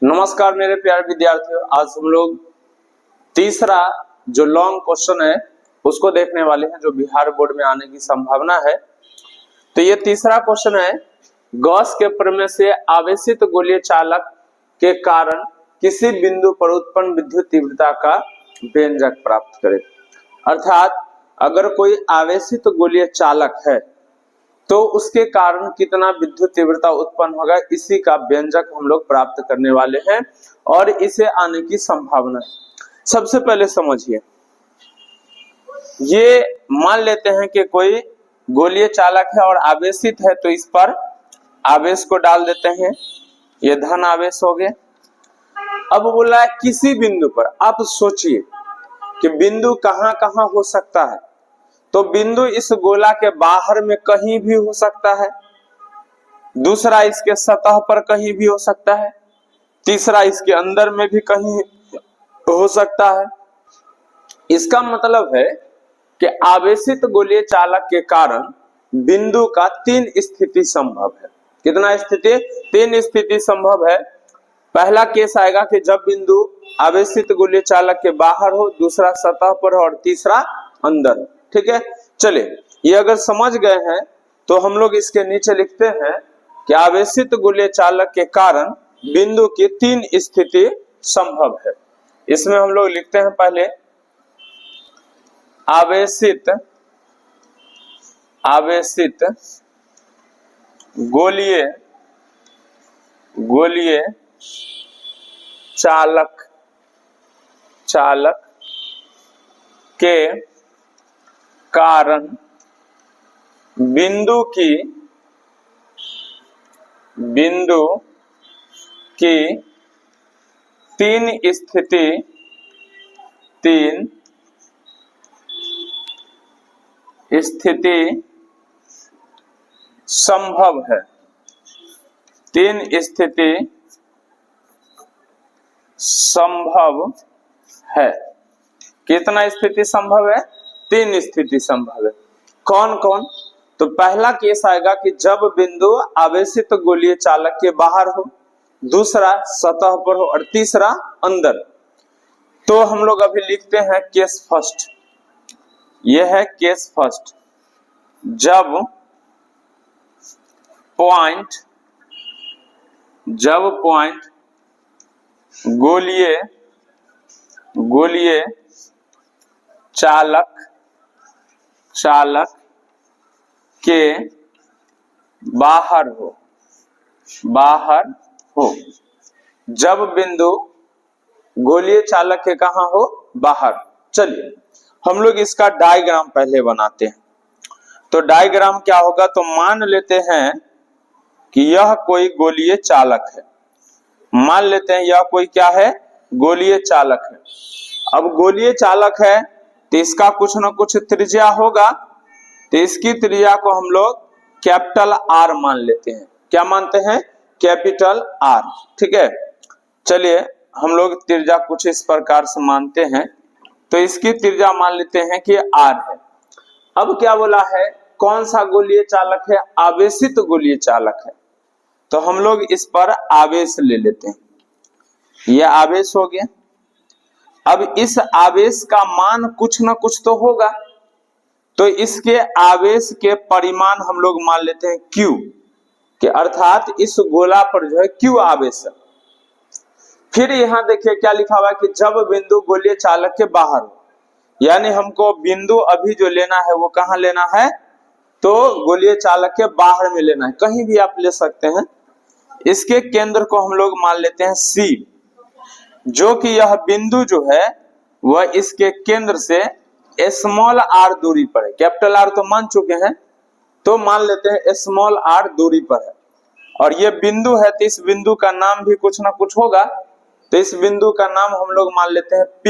नमस्कार मेरे प्यारे विद्यार्थियों, आज हम लोग तीसरा जो लॉन्ग क्वेश्चन है उसको देखने वाले हैं जो बिहार बोर्ड में आने की संभावना है। तो ये तीसरा क्वेश्चन है, गॉस के प्रमेय से आवेशित गोलीय चालक के कारण किसी बिंदु पर उत्पन्न विद्युत तीव्रता का व्यंजक प्राप्त करें। अर्थात अगर कोई आवेशित गोलीय चालक है तो उसके कारण कितना विद्युत तीव्रता उत्पन्न होगा, इसी का व्यंजक हम लोग प्राप्त करने वाले हैं और इसे आने की संभावना है। सबसे पहले समझिए, ये मान लेते हैं कि कोई गोलीय चालक है और आवेशित है, तो इस पर आवेश को डाल देते हैं, ये धन आवेश हो गए। अब बोला है किसी बिंदु पर, आप सोचिए कि बिंदु कहां कहां हो सकता है। तो बिंदु इस गोला के बाहर में कहीं भी हो सकता है, दूसरा इसके सतह पर कहीं भी हो सकता है, तीसरा इसके अंदर में भी कहीं हो सकता है। इसका मतलब है कि आवेशित गोलीय चालक के कारण बिंदु का 3 स्थिति संभव है। कितना स्थिति? 3 स्थिति संभव है। पहला केस आएगा कि जब बिंदु आवेशित गोलीय चालक के बाहर हो, दूसरा सतह पर हो और तीसरा अंदर हो। ठीक है, चलिए ये अगर समझ गए हैं तो हम लोग इसके नीचे लिखते हैं कि आवेशित गोलीय चालक के कारण बिंदु की 3 स्थिति संभव है। इसमें हम लोग लिखते हैं पहले आवेशित गोलीय चालक के कारण बिंदु की 3 स्थिति संभव है। 3 स्थिति संभव है। कितना स्थिति संभव है? 3 स्थिति संभव है। कौन कौन? तो पहला केस आएगा कि जब बिंदु आवेशित गोलीय चालक के बाहर हो, दूसरा सतह पर हो और तीसरा अंदर। तो हम लोग अभी लिखते हैं केस फर्स्ट। यह है केस फर्स्ट, जब पॉइंट गोलीय चालक के बाहर हो। जब बिंदु गोलीय चालक के कहां हो? बाहर। चलिए हम लोग इसका डायग्राम पहले बनाते हैं। तो डायग्राम क्या होगा? तो मान लेते हैं कि यह कोई गोलीय चालक है। मान लेते हैं यह कोई क्या है? गोलीय चालक है। अब गोलीय चालक है तो इसका कुछ ना कुछ त्रिज्या होगा, तो इसकी त्रिज्या को हम लोग कैपिटल आर मान लेते हैं। क्या मानते हैं? Capital R. ठीक है, चलिए हम लोग त्रिज्या कुछ इस प्रकार से मानते हैं। तो इसकी त्रिज्या मान लेते हैं कि आर है। अब क्या बोला है? कौन सा गोलीय चालक है? आवेशित गोलीय चालक है। तो हम लोग इस पर आवेश ले लेते हैं। यह आवेश हो गया। अब इस आवेश का मान कुछ ना कुछ तो होगा, तो इसके आवेश के परिमाण हम लोग मान लेते हैं Q के, अर्थात इस गोला पर जो है Q आवेश है। फिर यहां देखिए क्या लिखा हुआ है कि जब बिंदु गोलीय चालक के बाहर हो, यानी हमको बिंदु अभी जो लेना है वो कहां लेना है? तो गोलीय चालक के बाहर में लेना है, कहीं भी आप ले सकते हैं। इसके केंद्र को हम लोग मान लेते हैं C, जो कि यह बिंदु जो है वह इसके केंद्र से स्मॉल r दूरी पर है। कैपिटल R तो मान चुके हैं, तो मान लेते हैं स्मॉल r दूरी पर है। और ये बिंदु है तो इस बिंदु का नाम भी कुछ ना कुछ होगा, तो इस बिंदु का नाम हम लोग मान लेते हैं P।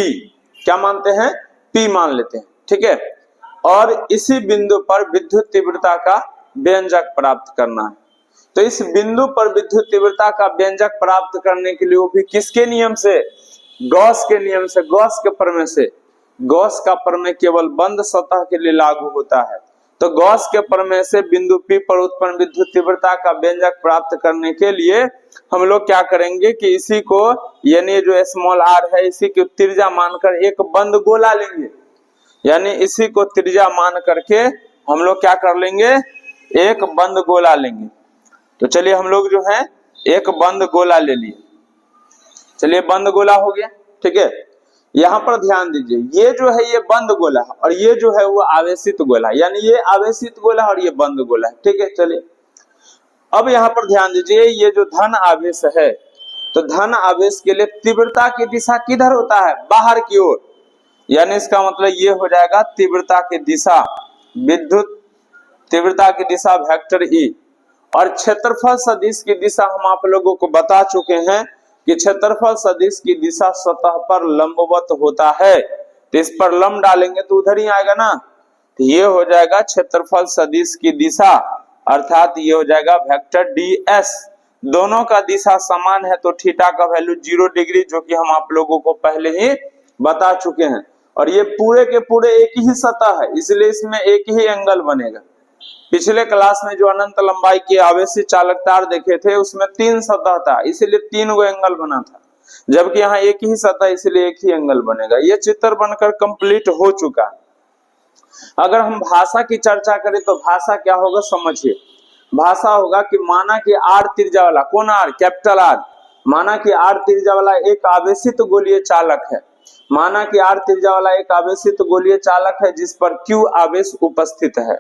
क्या मानते हैं? P मान लेते हैं। ठीक है, और इसी बिंदु पर विद्युत तीव्रता का व्यंजक प्राप्त करना है। तो इस बिंदु पर विद्युत तीव्रता का व्यंजक प्राप्त करने के लिए वो भी किसके नियम से? गॉस के नियम से, गॉस के प्रमेय से। गॉस का प्रमेय केवल बंद सतह के लिए लागू होता है। तो गॉस के प्रमेय से बिंदु P पर उत्पन्न विद्युत तीव्रता का व्यंजक प्राप्त करने के लिए हम लोग क्या करेंगे कि इसी को यानी जो स्मॉल r है इसी की त्रिज्या मानकर एक बंद गोला लेंगे, यानी इसी को त्रिज्या मान करके हम लोग क्या कर लेंगे, एक बंद गोला लेंगे। तो चलिए हम लोग जो है एक बंद गोला ले लिए, चलिए बंद गोला हो गया, ठीक है। यहाँ पर ध्यान दीजिए, ये जो है ये बंद गोला है और ये जो है वो आवेशित गोला है, यानी ये आवेशित गोला है और ये बंद गोला है, ठीक है। चलिए अब यहाँ पर ध्यान दीजिए, ये जो धन आवेश है तो धन आवेश के लिए तीव्रता की दिशा किधर होता है, बाहर की ओर, यानी इसका मतलब ये हो जाएगा तीव्रता की दिशा, विद्युत तीव्रता की दिशा वेक्टर ई। और क्षेत्रफल सदिश की दिशा हम आप लोगों को बता चुके हैं कि क्षेत्रफल सदिश की दिशा सतह पर लंबवत होता है, तो इस पर लंब डालेंगे तो उधर ही आएगा ना, तो ये हो जाएगा क्षेत्रफल सदिश की दिशा, अर्थात ये हो जाएगा वेक्टर ds। दोनों का दिशा समान है तो थीटा का वैल्यू 0 डिग्री, जो कि हम आप लोगों को पहले ही बता चुके हैं। और ये पूरे के पूरे एक ही सतह है, इसलिए इसमें एक ही एंगल बनेगा। पिछले क्लास में जो अनंत लंबाई के आवेशित चालक तार देखे थे उसमें 3 सतह था, इसीलिए 3 गो एंगल बना था, जबकि यहाँ एक ही सतह इसलिए एक ही एंगल बनेगा। ये चित्र बनकर कंप्लीट हो चुका है। अगर हम भाषा की चर्चा करें तो भाषा क्या होगा समझिए, भाषा होगा कि माना कि आर त्रिज्या वाला, कौन आर, कैपिटल आर, माना कि आर त्रिज्या वाला एक आवेशित गोलीय चालक है, माना कि आर त्रिज्या वाला एक आवेशित गोलीय चालक है जिस पर Q आवेश उपस्थित है।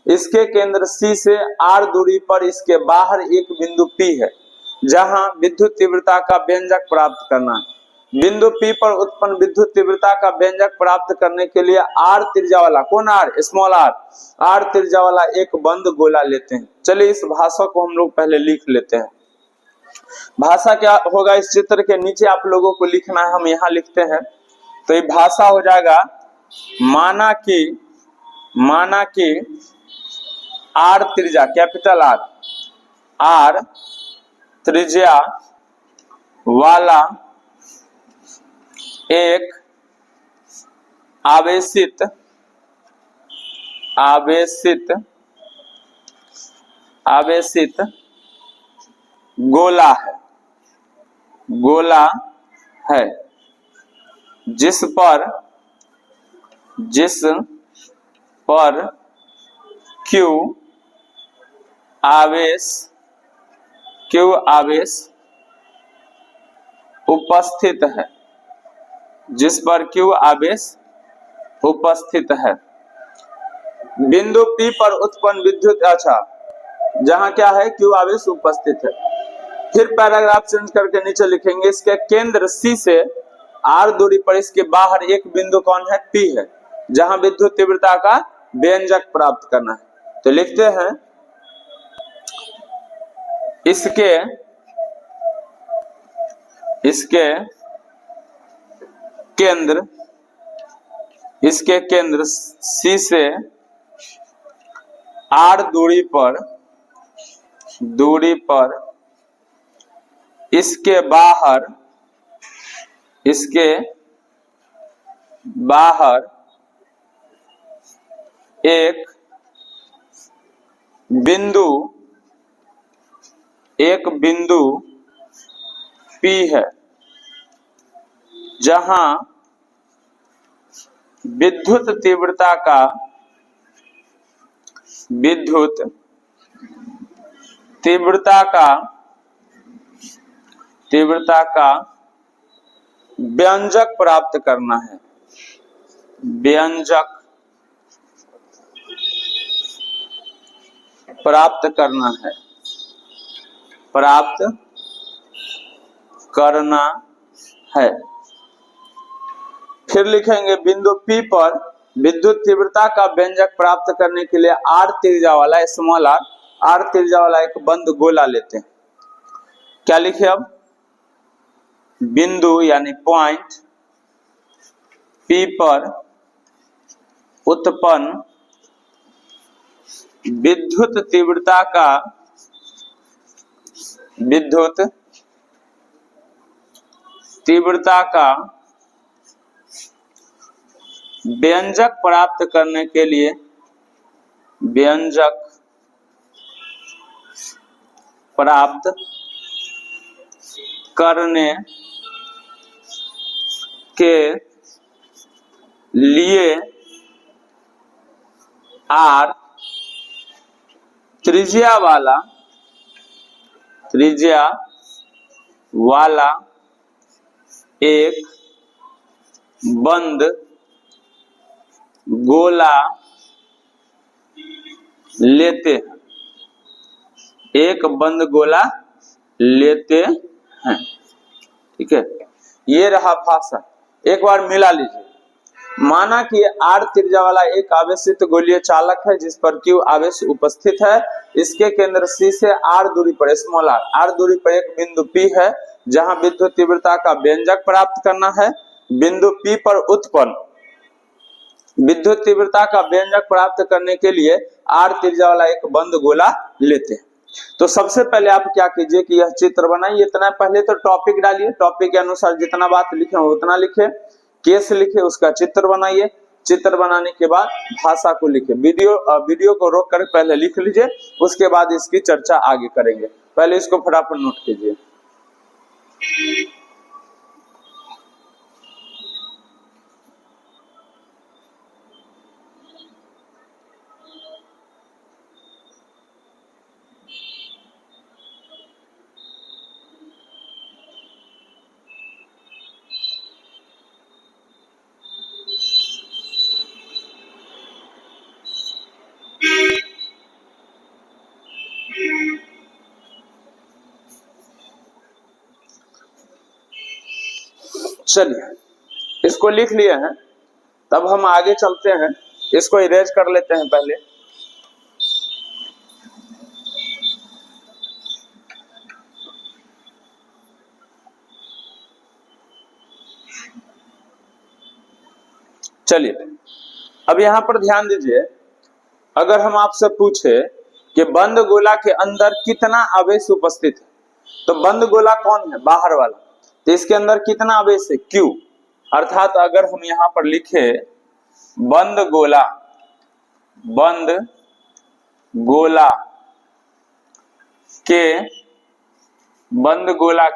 इसके केंद्र C से R दूरी पर इसके बाहर एक बिंदु P है जहां विद्युत तीव्रता का व्यंजक प्राप्त करना है। बिंदु P पर उत्पन्न विद्युत तीव्रता का व्यंजक प्राप्त करने के लिए R त्रिज्या वाला, कौन R, स्मॉल r त्रिज्या वाला एक बंद गोला लेते हैं। चलिए इस भाषा को हम लोग पहले लिख लेते हैं। भाषा क्या होगा, इस चित्र के नीचे आप लोगों को लिखना है, हम यहाँ लिखते हैं। तो ये भाषा हो जाएगा माना कि आर त्रिज्या, कैपिटल आर त्रिज्या वाला एक आवेशित गोला है जिस पर Q आवेश उपस्थित है, जिस पर Q आवेश उपस्थित है। बिंदु P पर उत्पन्न विद्युत, अच्छा जहां क्या है Q आवेश उपस्थित है। फिर पैराग्राफ चेंज करके नीचे लिखेंगे, इसके केंद्र C से R दूरी पर इसके बाहर एक बिंदु कौन है, P है, जहां विद्युत तीव्रता का व्यंजक प्राप्त करना है। तो लिखते हैं इसके केंद्र C से R दूरी पर इसके बाहर एक बिंदु P है जहां विद्युत तीव्रता का व्यंजक प्राप्त करना है, प्राप्त करना है। फिर लिखेंगे बिंदु P पर विद्युत तीव्रता का व्यंजक प्राप्त करने के लिए R त्रिज्या वाला, स्मॉल r त्रिज्या वाला एक बंद गोला लेते हैं। क्या लिखे अब, बिंदु यानी पॉइंट P पर उत्पन्न विद्युत तीव्रता का व्यंजक प्राप्त करने के लिए व्यंजक प्राप्त करने के लिए आर त्रिज्या वाला एक बंद गोला लेते हैं, एक बंद गोला लेते हैं। ठीक है, ये रहा भाषा। एक बार मिला लीजिए। माना कि आर त्रिज्या वाला एक आवेशित गोलीय चालक है जिस पर Q आवेश उपस्थित है। इसके केंद्र C से R दूरी पर, स्मॉल r दूरी पर एक बिंदु P है जहां विद्युत तीव्रता का व्यंजक प्राप्त करना है। बिंदु P पर उत्पन्न विद्युत तीव्रता का व्यंजक प्राप्त करने के लिए R त्रिज्या वाला एक बंद गोला लेते हैं। तो सबसे पहले आप क्या कीजिए कि यह चित्र बनाइए। इतना पहले तो टॉपिक डालिए, टॉपिक के अनुसार जितना बात लिखे उतना लिखे, केस लिखे, उसका चित्र बनाइए। चित्र बनाने के बाद भाषा को लिखे। वीडियो को रोक कर पहले लिख लीजिए, उसके बाद इसकी चर्चा आगे करेंगे। पहले इसको फटाफट नोट कीजिए। चलिए, इसको लिख लिए हैं, तब हम आगे चलते हैं। इसको इरेज कर लेते हैं पहले। चलिए, अब यहां पर ध्यान दीजिए। अगर हम आपसे पूछे कि बंद गोला के अंदर कितना आवेश उपस्थित है, तो बंद गोला कौन है? बाहर वाला। तो इसके अंदर कितना आवेश है? Q। अर्थात अगर हम यहां पर लिखे बंद गोला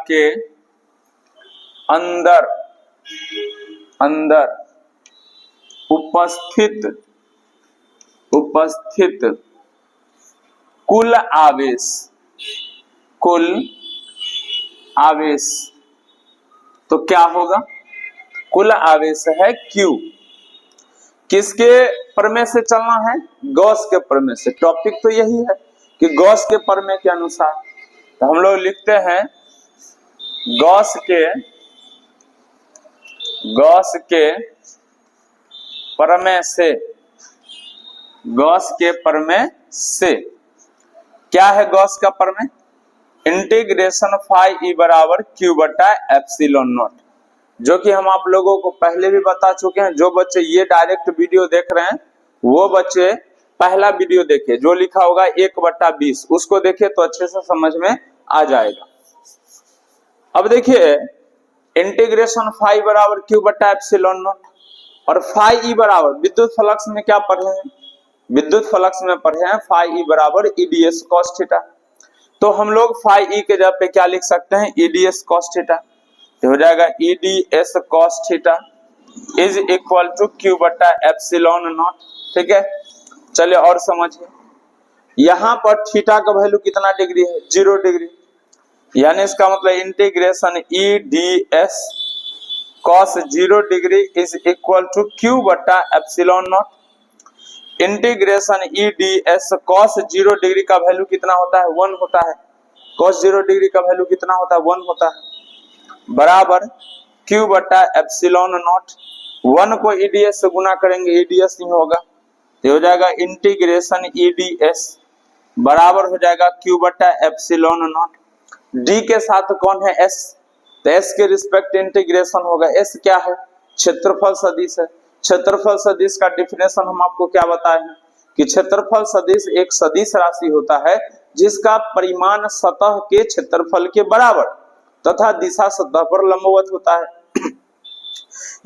के अंदर उपस्थित कुल आवेश तो क्या होगा? कुल आवेश है Q। किसके प्रमेय से चलना है? गॉस के प्रमेय से। टॉपिक तो यही है कि गॉस के प्रमेय के अनुसार। तो हम लोग लिखते हैं गॉस के प्रमेय से। क्या है गॉस का प्रमेय? इंटीग्रेशन फाई ई बराबर Q बटा एप्सिलॉन नॉट, जो कि हम आप लोगों को पहले भी बता चुके हैं। जो बच्चे ये डायरेक्ट वीडियो देख रहे हैं वो बच्चे पहला वीडियो देखे, जो लिखा होगा 1/20, उसको देखे तो अच्छे से समझ में आ जाएगा। अब देखिए, इंटीग्रेशन फाई बराबर Q बटा एप्सिलॉन नॉट, और फाई ई बराबर विद्युत फ्लक्स में क्या पढ़े हैं? विद्युत फ्लक्स में पढ़े हैं फाई ई बराबर EDS cos थीटा। तो हम लोग फाई ई के जगह पे क्या लिख सकते हैं? EDS cos theta. तो हो जाएगा EDS cos थीटा इज इक्वल टू Q बटा एप्सिलॉन नॉट। ठीक है, चलिए और समझिए। यहां पर थीटा का वैल्यू कितना डिग्री है? 0 डिग्री। यानी इसका मतलब integration EDS cos 0 degree is equal to Q बटा epsilon naught. Integration EDS cos 0 degree का वैल्यू कितना होता है? 1 होता है। cos 0 डिग्री का वैल्यू कितना होता है? 1 होता है, बराबर Q बटा एप्सिलॉन नॉट। 1 को EDS से गुना करेंगे, EDS नहीं होगा, तो हो जाएगा इंटीग्रेशन EDS बराबर हो जाएगा Q बटा एप्सिलॉन नॉट। D के साथ कौन है? S। तो S के रिस्पेक्ट इंटीग्रेशन होगा। S क्या है? क्षेत्रफल सदिश है। क्षेत्रफल सदिश का डिफिनेशन हम आपको क्या बताए हैं कि क्षेत्रफल सदिश एक सदिश राशि होता है जिसका परिमाण सतह के क्षेत्रफल के बराबर तथा दिशा सतह पर लंबवत होता है।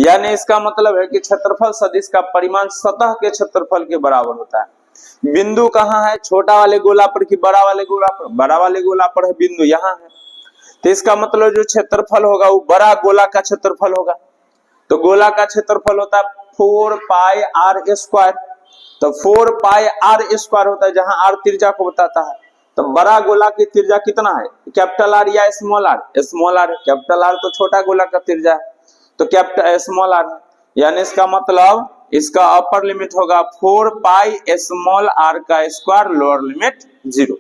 यानी इसका मतलब है कि क्षेत्रफल सदिश का परिमाण सतह के क्षेत्रफल के बराबर होता है। बिंदु कहाँ है, छोटा वाले गोला पर कि बड़ा वाले गोला पर? बड़ा वाले गोला पर है बिंदु, यहाँ है। तो इसका मतलब जो क्षेत्रफल होगा वो बड़ा गोला का क्षेत्रफल होगा। तो गोला का क्षेत्रफल होता है 4 पाई आर स्क्वायर। तो 4 पाई आर स्क्वायर होता है, जहां आर त्रिज्या को बताता है। तो बड़ा गोला की त्रिज्या कितना है, कैपिटल आर या small R? Small R. Capital R तो छोटा गोला का त्रिज्या है, तो कैपिटल स्मॉल आर है। यानी इसका मतलब इसका अपर लिमिट होगा 4 पाई स्मॉल आर का स्क्वायर, लोअर लिमिट 0।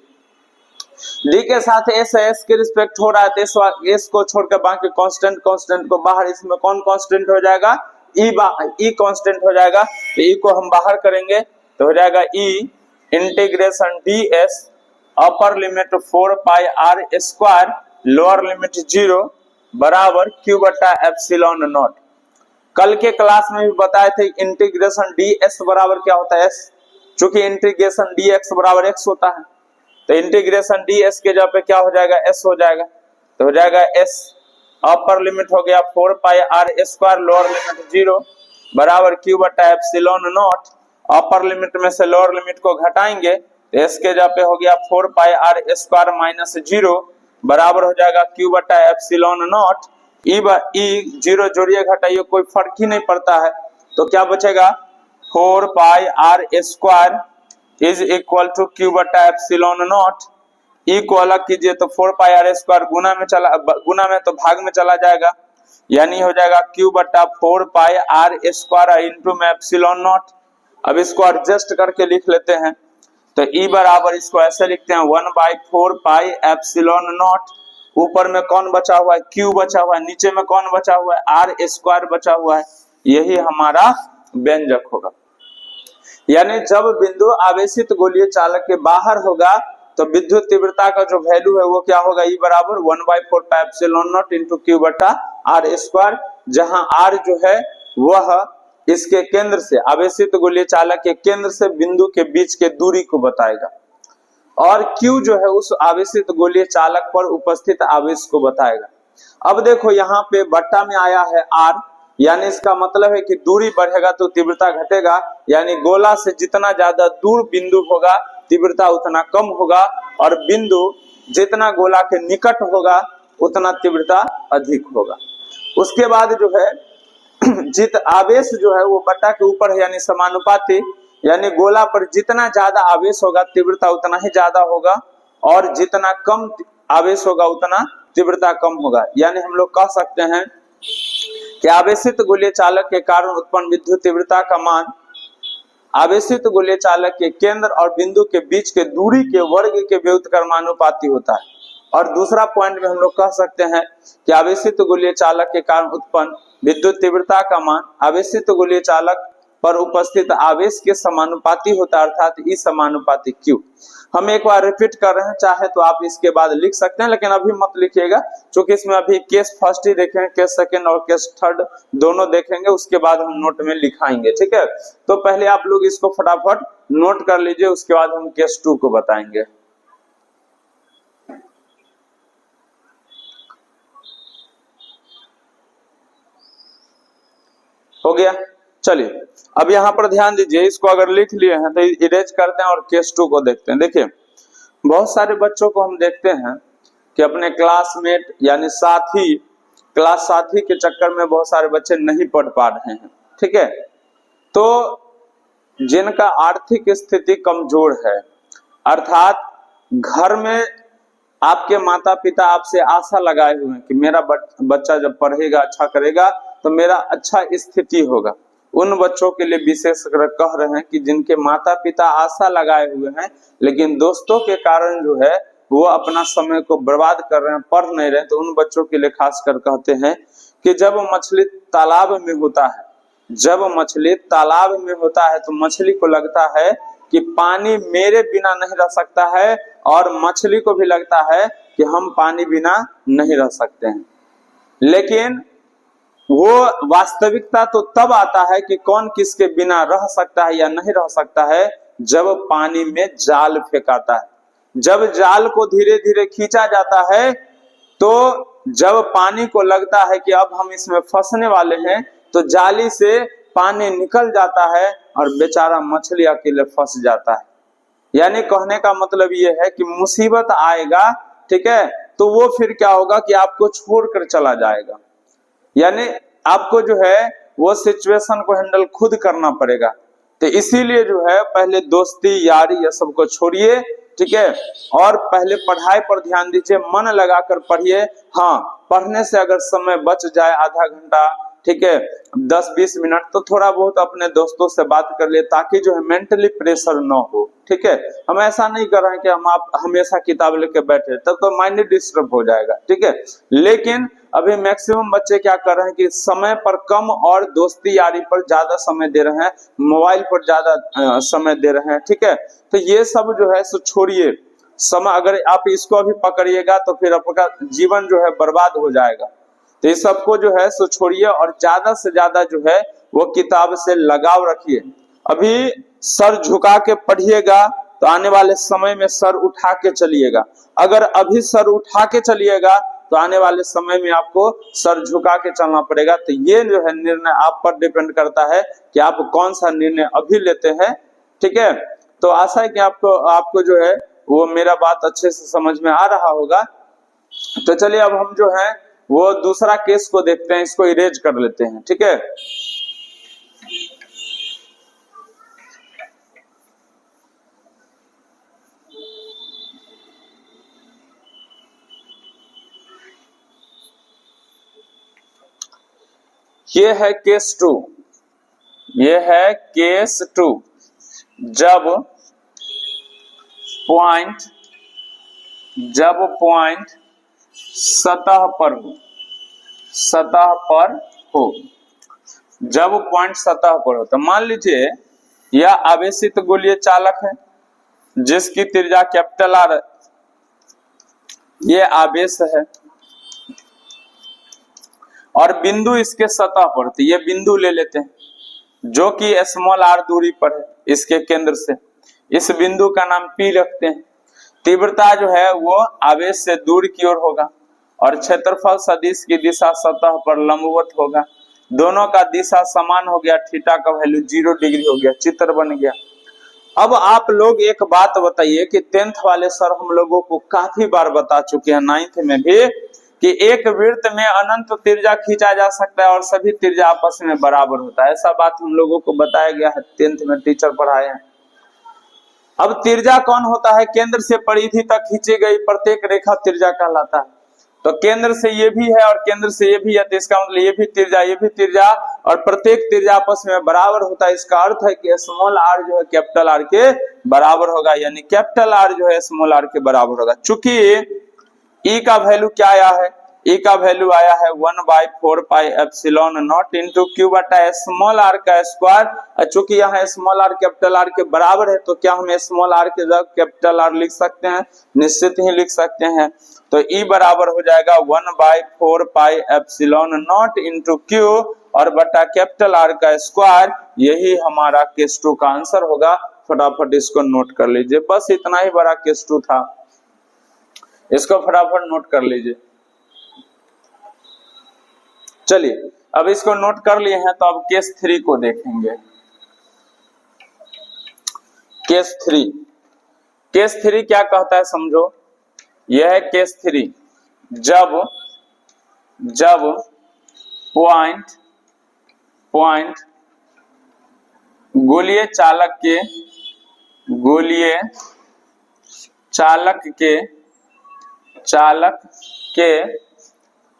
डी के साथ एस के रिस्पेक्ट हो रहा है, तो एस को छोड़कर बाकी कांस्टेंट को बाहर, इसमें कौन कांस्टेंट हो जाएगा, ई कांस्टेंट हो जाएगा। तो ई को हम बाहर करेंगे तो हो जाएगा E integration D S upper limit 4 pi R square lower limit 0 बराबर क्यू बटा एप्सिलॉन नॉट। कल के क्लास में भी बताए थे इंटीग्रेशन डी एस बराबर क्या होता है, एस। चूंकि इंटीग्रेशन डी एक्स बराबर एक्स होता है, तो इंटीग्रेशन डी एस के जगह पे क्या हो जाएगा, एस हो जाएगा। तो हो जाएगा एस अपर लिमिट हो गया 4 pi R square lower limit 0 बराबर क्यू बटा एप्सिलॉन नॉट। अपर लिमिट में से लोअर लिमिट को घटाएंगे तो एस के जगह पे हो गया 4 पाई आर स्क्वायर माइनस 0 बराबर हो जाएगा क्यू बटा एप्सिलॉन नॉट। ई 0 जोड़िए घटाइए कोई फर्क ही नहीं पड़ता है, तो क्या बचेगा 4 pi R square is equal to Q बटा एप्सिलॉन नॉट। ई को अलग कीजिए तो 4 पाई आर स्क्वायर गुना में तो भाग में चला जाएगा, यानी हो जाएगा क्यू बटा 4 पाई आर स्क्वायर इंटू में एप्सिलॉन नॉट। अब इसको एडजस्ट करके लिख लेते हैं, तो ई बराबर इसको ऐसे लिखते हैं 1/4 पाई एप्सिलॉन नॉट। ऊपर में कौन बचा हुआ है, क्यू बचा हुआ है, नीचे में कौन बचा हुआ है, आर स्क्वायर बचा हुआ है। यही हमारा व्यंजक होगा। यानी जब बिंदु आवेशित गोलीय चालक के बाहर होगा तो विद्युत तीव्रता का जो वैल्यू है वो क्या होगा, ई बराबर 1/4 pi epsilon not into Q बटा आर स्क्वायर, जहां आर जो है वह इसके केंद्र से, आवेशित गोलीय चालक के केंद्र से बिंदु के बीच के दूरी को बताएगा, और Q जो है उस आवेशित गोलीय चालक पर उपस्थित आवेश को बताएगा। अब देखो यहाँ पे बट्टा में आया है R, यानी इसका मतलब है कि दूरी बढ़ेगा तो तीव्रता घटेगा, यानी गोला से जितना ज्यादा दूर बिंदु होगा तीव्रता उतना कम होगा, और बिंदु जितना गोला के निकट होगा उतना तीव्रता अधिक होगा। उसके बाद जो है जित आवेश जो है वो बट्टा के ऊपर है, यानी समानुपाती, यानी गोला पर जितना ज्यादा आवेश होगा तीव्रता उतना ही ज्यादा होगा, और जितना कम आवेश होगा उतना तीव्रता कम होगा। यानी हम लोग कह सकते हैं कि आवेशित गोलीय चालक के कारण उत्पन्न विद्युत तीव्रता का मान आवेशित गोलीय चालक के केंद्र और बिंदु के बीच के दूरी के वर्ग के व्युत्क्रमानुपाती होता है। और दूसरा पॉइंट में हम लोग कह सकते हैं कि आवेशित गोलीय चालक के कारण उत्पन्न विद्युत तीव्रता का मान आवेशित गोलीय चालक पर उपस्थित आवेश के समानुपाती होता है, अर्थात ई समानुपाती Q। हम एक बार रिपीट कर रहे हैं, चाहे तो आप इसके बाद लिख सकते हैं, लेकिन अभी मत लिखिएगा, क्योंकि इसमें अभी केस फर्स्ट ही देखेंगे, केस सेकंड और केस थर्ड दोनों देखेंगे, उसके बाद हम नोट में लिखाएंगे। ठीक है, तो पहले आप लोग इसको फटाफट नोट कर लीजिए, उसके बाद हम केस 2 को बताएंगे। हो गया, चलिए अब यहाँ पर ध्यान दीजिए, इसको अगर लिख लिए हैं तो इरेज करते हैं और केस 2 को देखते हैं। देखिए बहुत सारे बच्चों को हम देखते हैं कि अपने क्लासमेट यानी साथी, क्लास साथी के चक्कर में बहुत सारे बच्चे नहीं पढ़ पा रहे हैं। ठीक है, तो जिनका आर्थिक स्थिति कमजोर है, अर्थात घर में आपके माता पिता आपसे आशा लगाए हुए हैं कि मेरा बच्चा जब पढ़ेगा अच्छा करेगा तो मेरा अच्छा स्थिति होगा, उन बच्चों के लिए विशेष कह रहे हैं कि जिनके माता पिता आशा लगाए हुए हैं लेकिन दोस्तों के कारण जो है वो अपना समय को बर्बाद कर रहे हैं, पढ़ नहीं रहे, तो उन बच्चों के लिए खासकर कहते हैं कि जब मछली तालाब में होता है, जब मछली तालाब में होता है तो मछली को लगता है कि पानी मेरे बिना नहीं रह सकता है, और मछली को भी लगता है कि हम पानी बिना नहीं रह सकते हैं। लेकिन वो वास्तविकता तो तब आता है कि कौन किसके बिना रह सकता है या नहीं रह सकता है, जब पानी में जाल फेंकाता है। जब जाल को धीरे धीरे खींचा जाता है तो जब पानी को लगता है कि अब हम इसमें फंसने वाले हैं, तो जाली से पानी निकल जाता है और बेचारा मछली अकेले फंस जाता है। यानी कहने का मतलब ये है कि मुसीबत आएगा, ठीक है, तो वो फिर क्या होगा कि आपको छोड़कर चला जाएगा। यानी आपको जो है वो सिचुएशन को हैंडल खुद करना पड़ेगा। तो इसीलिए जो है पहले दोस्ती यारी ये सबको छोड़िए, ठीक है, और पहले पढ़ाई पर ध्यान दीजिए, मन लगाकर पढ़िए। हाँ, पढ़ने से अगर समय बच जाए आधा घंटा, ठीक है, 10-20 मिनट, तो थोड़ा बहुत अपने दोस्तों से बात कर लिए, ताकि जो है मेंटली प्रेशर ना हो, ठीक है। हम ऐसा नहीं कर रहे हैं कि आप हमेशा किताब लेके बैठे, तब तो माइंड डिस्टर्ब हो जाएगा, ठीक है। लेकिन अभी मैक्सिमम बच्चे क्या कर रहे हैं कि समय पर कम और दोस्ती यारी पर ज्यादा समय दे रहे हैं, मोबाइल पर ज्यादा समय दे रहे हैं, ठीक है। तो ये सब जो है सो छोड़िए। समय अगर आप इसको अभी पकड़िएगा तो फिर आपका जीवन जो है बर्बाद हो जाएगा। तो इस सबको जो है सो छोड़िए और ज्यादा से ज्यादा जो है वो किताब से लगाव रखिए। अभी सर झुका के पढ़िएगा तो आने वाले समय में सर उठा के चलिएगा। अगर अभी सर उठा के चलिएगा तो आने वाले समय में आपको सर झुका के चलना पड़ेगा। तो ये जो है निर्णय आप पर डिपेंड करता है कि आप कौन सा निर्णय अभी लेते हैं, ठीक है। तो आशा है कि आपको जो है वो मेरा बात अच्छे से समझ में आ रहा होगा। तो चलिए अब हम जो है वो दूसरा केस को देखते हैं, इसको इरेज कर लेते हैं, ठीक है। ये है केस 2, ये है केस 2। जब पॉइंट सतह पर हो, सतह पर हो, जब पॉइंट सतह पर हो, तो मान लीजिए यह आवेशित गोलीय चालक है जिसकी त्रिज्या कैपिटल आर, ये आवेश है और बिंदु इसके सतह पर, तो ये बिंदु ले लेते हैं जो कि स्मॉल आर दूरी पर है इसके केंद्र से। इस बिंदु का नाम P रखते हैं। तीव्रता जो है वो आवेश से दूर की ओर होगा और क्षेत्रफल सदिश की दिशा सतह पर लंबवत होगा। दोनों का दिशा समान हो गया, थीटा का वैल्यू 0 डिग्री हो गया, चित्र बन गया। अब आप लोग एक बात बताइए कि 10th वाले सर हम लोगों को काफी बार बता चुके हैं, 9th में भी, कि एक वृत्त में अनंत त्रिज्या खींचा जा सकता है और सभी त्रिज्या आपस में बराबर होता है। ऐसा बात हम लोगों को बताया गया है, 10th में टीचर पढ़ाए हैं। अब त्रिज्या कौन होता है? केंद्र से परिधि तक खींची गई प्रत्येक रेखा त्रिज्या कहलाता है। तो केंद्र से ये भी है और केंद्र से ये भी है, तो इसका मतलब ये भी त्रिज्या, ये भी त्रिज्या, और प्रत्येक त्रिज्या आपस में बराबर होता है। इसका अर्थ है कि स्मॉल आर जो है कैपिटल आर के बराबर होगा, यानी कैपिटल आर जो है स्मॉल आर के बराबर होगा। चूंकि ई का वैल्यू क्या आया है? ई का वैल्यू आया है 1/4 pi epsilon not into Q बटा स्मॉल आर का स्क्वायर। चूंकि यहाँ स्मॉल आर कैपिटल आर के बराबर है, तो क्या हम स्मॉल आर के जगह कैपिटल आर लिख सकते हैं? निश्चित ही लिख सकते हैं। तो ई बराबर हो जाएगा 1/4 pi epsilon not into Q और बटा कैपिटल आर का स्क्वायर। यही हमारा केस 2 का आंसर होगा। फटाफट इसको नोट कर लीजिए। बस इतना ही बड़ा केस 2 था, इसको फटाफट नोट कर लीजिए। चलिए अब इसको नोट कर लिए हैं, तो अब केस 3 को देखेंगे। केस 3, केस 3 क्या कहता है समझो। यह है केस 3। जब पॉइंट गोलीय चालक के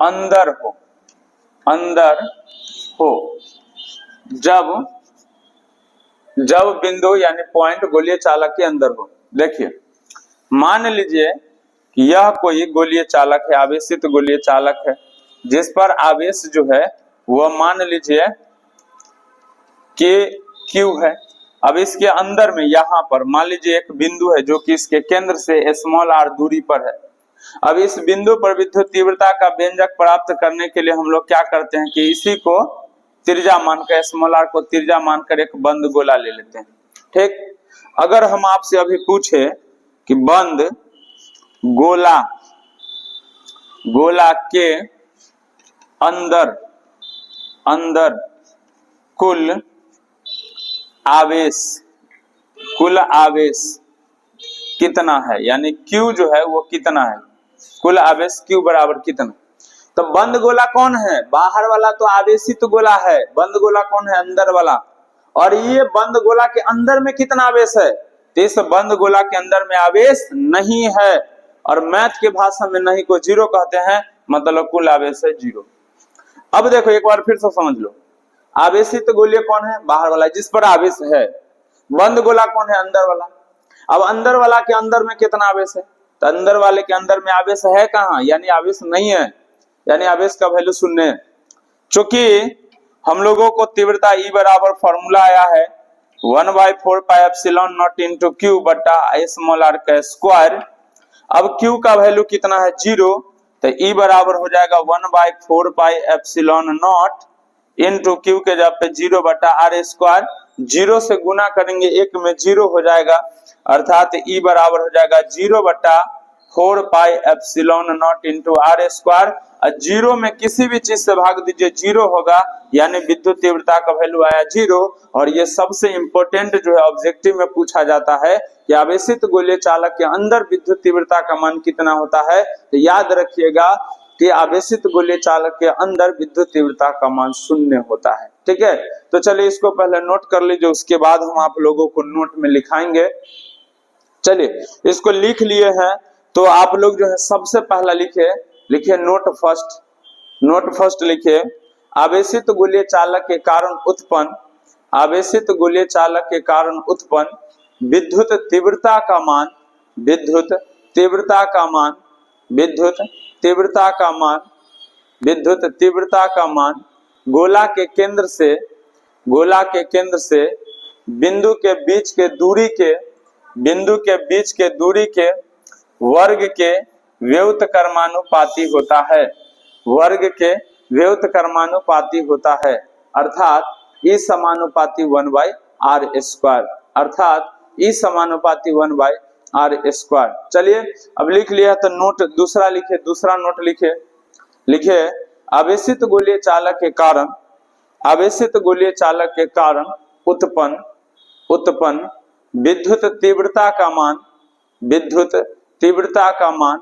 अंदर हो, जब बिंदु यानी पॉइंट गोलीय चालक के अंदर हो। देखिए मान लीजिए कि यह कोई गोलीय चालक है, आवेशित गोलीय चालक है, जिस पर आवेश जो है वह मान लीजिए कि Q है। अब इसके अंदर में यहाँ पर मान लीजिए एक बिंदु है जो कि इसके केंद्र से स्मॉल r दूरी पर है। अब इस बिंदु पर विद्युत तीव्रता का व्यंजक प्राप्त करने के लिए हम लोग क्या करते हैं कि इसी को त्रिज्या मानकर, स्मॉल r को त्रिज्या मानकर एक बंद गोला ले लेते हैं। ठीक, अगर हम आपसे अभी पूछे कि बंद गोला के अंदर कुल आवेश, कुल आवेश कितना है, यानी Q जो है वो कितना है, कुल आवेश Q बराबर कितना। तो बंद गोला कौन है, बाहर वाला तो आवेशित गोला है, बंद गोला कौन है, अंदर वाला। और ये बंद गोला के अंदर में कितना आवेश है, तो इस बंद गोला के अंदर में आवेश नहीं है, और मैथ के भाषा में नहीं को जीरो कहते हैं, मतलब कुल आवेश है जीरो। अब देखो एक बार फिर से समझ लो, आवेशित गोलीय कौन है, बाहर वाला जिस पर आवेश है। बंद गोला कौन है, अंदर वाला। अब अंदर वाला के अंदर में कितना आवेश है, तो अंदर वाले के अंदर में आवेश है कहाँ, यानी आवेश नहीं है, यानी आवेश का वैल्यू शून्य है। चूंकि हम लोगों को तीव्रता E बराबर फॉर्मूला आया है 1/4 pi epsilon not into Q बटा स्मॉल r का स्क्वायर। अब Q का वैल्यू कितना है, जीरो, तो E बराबर हो जाएगा 1/4 pi epsilon not into Q के जगह पे जीरो बटा r स्क्वायर, जीरो से गुना करेंगे एक में जीरो हो जाएगा, अर्थात E बराबर हो जाएगा 0/4 pi epsilon not into r square. Zero में किसी भी चीज से भाग दीजिए जीरो होगा, यानी विद्युत तीव्रता का वैल्यू आया जीरो। और ये सबसे इंपॉर्टेंट जो है ऑब्जेक्टिव में पूछा जाता है कि आवेशित गोलीय चालक के अंदर विद्युत तीव्रता का मान कितना होता है, तो याद रखिएगा कि आवेशित गोलीय चालक के अंदर विद्युत तीव्रता का मान शून्य होता है। ठीक है, तो चलिए इसको पहले नोट कर लीजिए, उसके बाद हम आप लोगों को नोट में लिखाएंगे। चलिए इसको लिख लिए हैं, तो आप लोग जो है सबसे पहला लिखे नोट फर्स्ट, नोट फर्स्ट लिखिए, आवेशित गोलीय चालक के कारण उत्पन्न, आवेशित गोलीय चालक के कारण उत्पन्न विद्युत तीव्रता का मान, विद्युत तीव्रता का मान, विद्युत तीव्रता का मान, विद्युत तीव्रता का मान गोला के केंद्र से, गोला के केंद्र से बिंदु के बीच के दूरी के, बिंदु के बीच के दूरी के वर्ग के व्युत्क्रमानुपाती होता है, वर्ग के व्युत्क्रमानुपाती होता है, अर्थात E समानुपाती 1/r स्क्वायर, अर्थात E समानुपाती 1/r स्क्वायर। चलिए अब लिख लिया तो नोट दूसरा लिखे, दूसरा नोट लिखे आवेशित गोलीय चालक के कारण, आवेशित गोलीय चालक के कारण उत्पन्न विद्युत तीव्रता का मान, विद्युत तीव्रता का मान,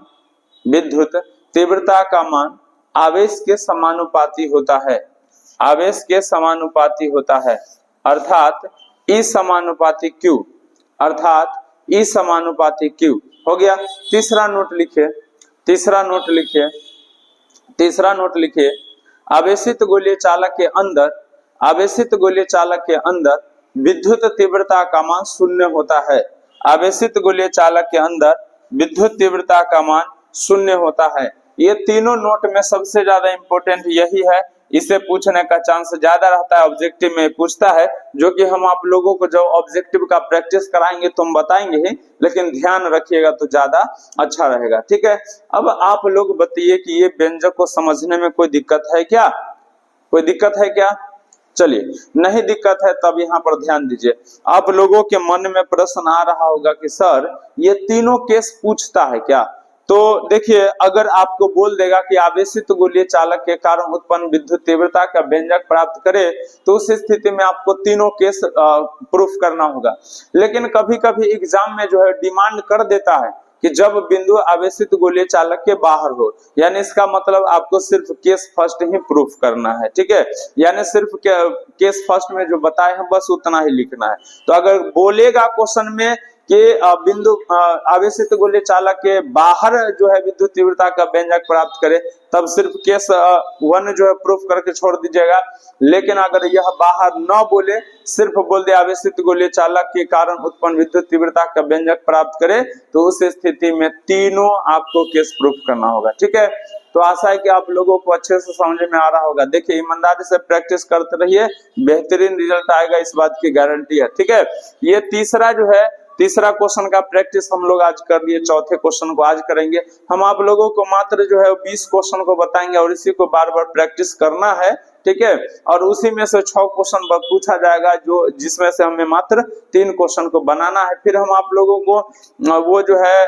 विद्युत तीव्रता का मान आवेश के समानुपाती होता है, आवेश के समानुपाती होता है, अर्थात E समानुपाती Q, अर्थात E समानुपाती Q हो गया। तीसरा नोट लिखिए, तीसरा नोट लिखिए, तीसरा नोट लिखिए आवेशित गोलीय चालक के अंदर, आवेशित गोलीय चालक के अंदर विद्युत तीव्रता का मान शून्य होता है, आवेशित गोलीय चालक के अंदर विद्युत तीव्रता का मान शून्य होता है। ये तीनों नोट में सबसे ज्यादा इंपॉर्टेंट यही है, इसे पूछने का चांस ज्यादा रहता है, ऑब्जेक्टिव में पूछता है, जो कि हम आप लोगों को जो ऑब्जेक्टिव का प्रैक्टिस कराएंगे तो हम बताएंगे ही, लेकिन ध्यान रखिएगा तो ज्यादा अच्छा रहेगा। ठीक है, अब आप लोग बताइए कि ये व्यंजक को समझने में कोई दिक्कत है क्या, कोई दिक्कत है क्या? चलिए नहीं दिक्कत है तब यहाँ पर ध्यान दीजिए, आप लोगों के मन में प्रश्न आ रहा होगा कि सर ये तीनों केस पूछता है क्या? तो देखिए अगर आपको बोल देगा कि आवेशित गोलीय चालक के कारण उत्पन्न विद्युत तीव्रता का व्यंजक प्राप्त करे, तो उस स्थिति में आपको तीनों केस प्रूफ करना होगा। लेकिन कभी कभी एग्जाम में जो है डिमांड कर देता है कि जब बिंदु आवेशित गोलीय चालक के बाहर हो, यानी इसका मतलब आपको सिर्फ केस फर्स्ट ही प्रूफ करना है। ठीक है, यानी सिर्फ केस फर्स्ट में जो बताए हैं बस उतना ही लिखना है। तो अगर बोलेगा क्वेश्चन में कि बिंदु आवेशित गोलीय चालक के बाहर जो है विद्युत तीव्रता का व्यंजक प्राप्त करे, तब सिर्फ केस 1 जो है प्रूफ करके छोड़ दीजिएगा। लेकिन अगर यह बाहर न बोले, सिर्फ बोल दे आवेशित गोलीय चालक के कारण उत्पन्न विद्युत तीव्रता का व्यंजक प्राप्त करे, तो उस स्थिति में तीनों आपको केस प्रूफ करना होगा। ठीक है, तो आशा है कि आप लोगों को अच्छे से समझ में आ रहा होगा। देखिए ईमानदारी से प्रैक्टिस करते रहिए, बेहतरीन रिजल्ट आएगा, इस बात की गारंटी है। ठीक है, ये तीसरा जो है, तीसरा क्वेश्चन का प्रैक्टिस हम लोग आज कर लिए, चौथे क्वेश्चन को आज करेंगे। हम आप लोगों को मात्र जो है 20 क्वेश्चन को बताएंगे और इसी को बार बार प्रैक्टिस करना है। ठीक है, और उसी में से 6 क्वेश्चन पूछा जाएगा, जो जिसमें से हमें मात्र 3 क्वेश्चन को बनाना है। फिर हम आप लोगों को वो जो है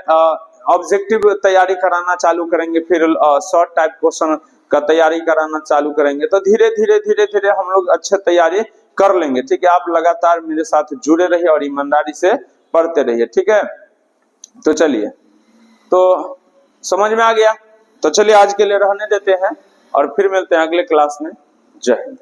ऑब्जेक्टिव तैयारी कराना चालू करेंगे, फिर शॉर्ट टाइप क्वेश्चन का तैयारी कराना चालू करेंगे। तो धीरे धीरे धीरे धीरे हम लोग अच्छे तैयारी कर लेंगे। ठीक है, आप लगातार मेरे साथ जुड़े रहिए और ईमानदारी से पढ़ते रहिए। ठीक है, तो चलिए, तो समझ में आ गया। तो चलिए आज के लिए रहने देते हैं और फिर मिलते हैं अगले क्लास में। जय हिंद।